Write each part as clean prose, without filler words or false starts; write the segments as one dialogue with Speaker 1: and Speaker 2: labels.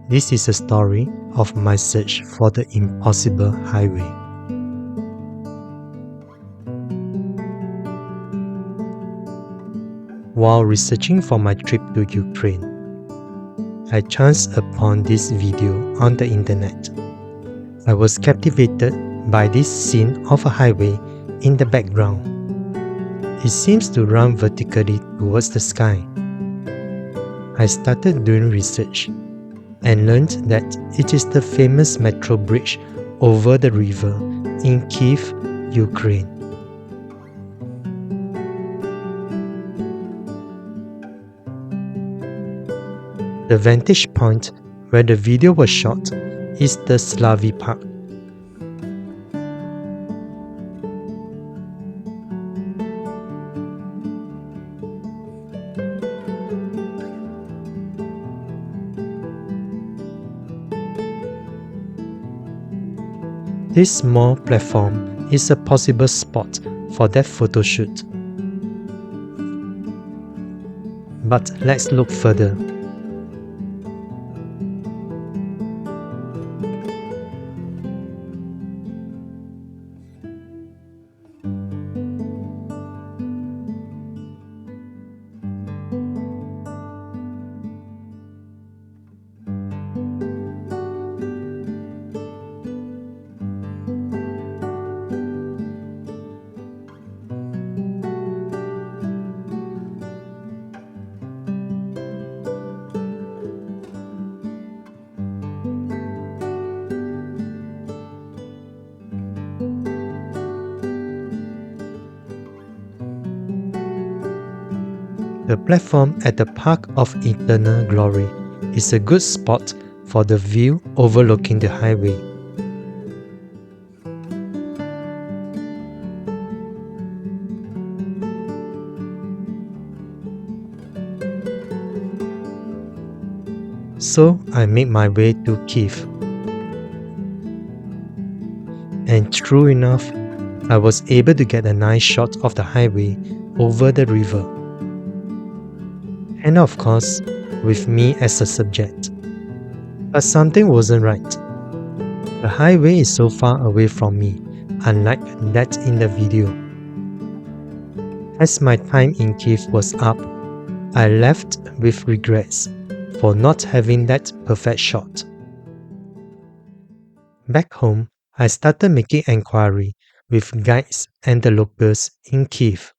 Speaker 1: This is a story of my search for the impossible highway. While researching for my trip to Ukraine, I chanced upon this video on the internet. I was captivated by this scene of a highway in the background. It seems to run vertically towards the sky. I started doing research and learned that it is the famous metro bridge over the river in Kiev, Ukraine. The vantage point where the video was shot is the Slavy Park. This small platform is a possible spot for that photo shoot. But let's look further. The platform at the Park of Eternal Glory is a good spot for the view overlooking the highway. So I made my way to Kiev. And true enough, I was able to get a nice shot of the highway over the river. And of course, with me as a subject. But something wasn't right. The highway is so far away from me, unlike that in the video. As my time in Kiev was up, I left with regrets for not having that perfect shot. Back home, I started making inquiry with guides and the locals in Kiev.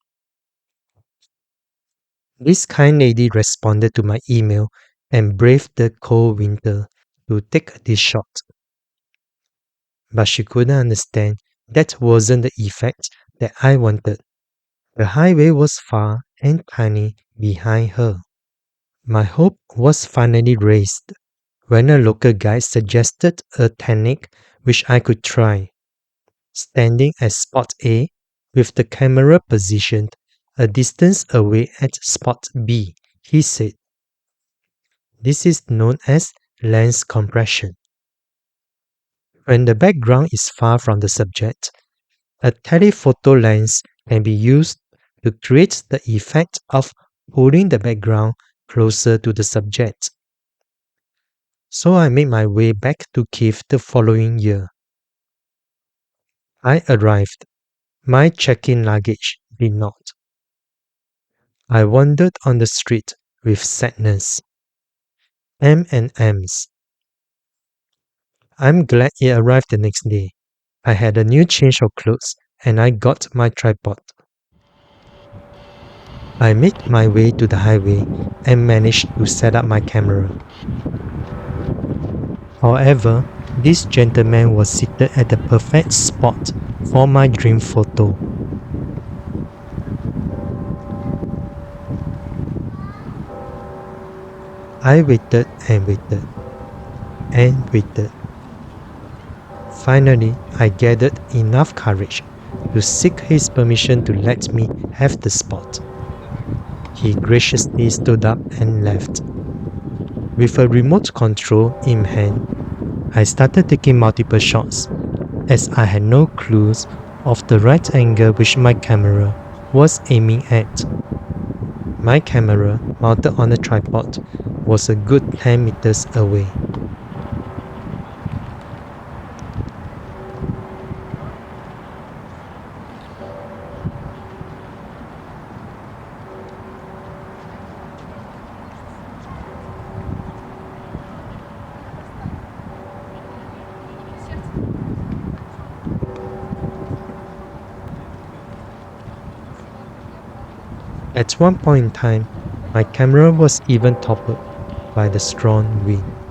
Speaker 1: This kind lady responded to my email and braved the cold winter to take this shot. But she couldn't understand that wasn't the effect that I wanted. The highway was far and tiny behind her. My hope was finally raised when a local guide suggested a technique which I could try. Standing at spot A with the camera positioned a distance away at spot B, he said. This is known as lens compression. When the background is far from the subject, a telephoto lens can be used to create the effect of pulling the background closer to the subject. So I made my way back to Kiev the following year. I arrived. My check-in luggage did not. I wandered on the street with sadness. M&Ms. I'm glad it arrived the next day. I had a new change of clothes and I got my tripod. I made my way to the highway and managed to set up my camera. However, this gentleman was seated at the perfect spot for my dream photo. I waited and waited and waited. Finally, I gathered enough courage to seek his permission to let me have the spot. He graciously stood up and left. With a remote control in hand, I started taking multiple shots as I had no clues of the right angle which my camera was aiming at. My camera, mounted on a tripod, was a good 10 meters away. At one point in time, my camera was even toppled by the strong wind.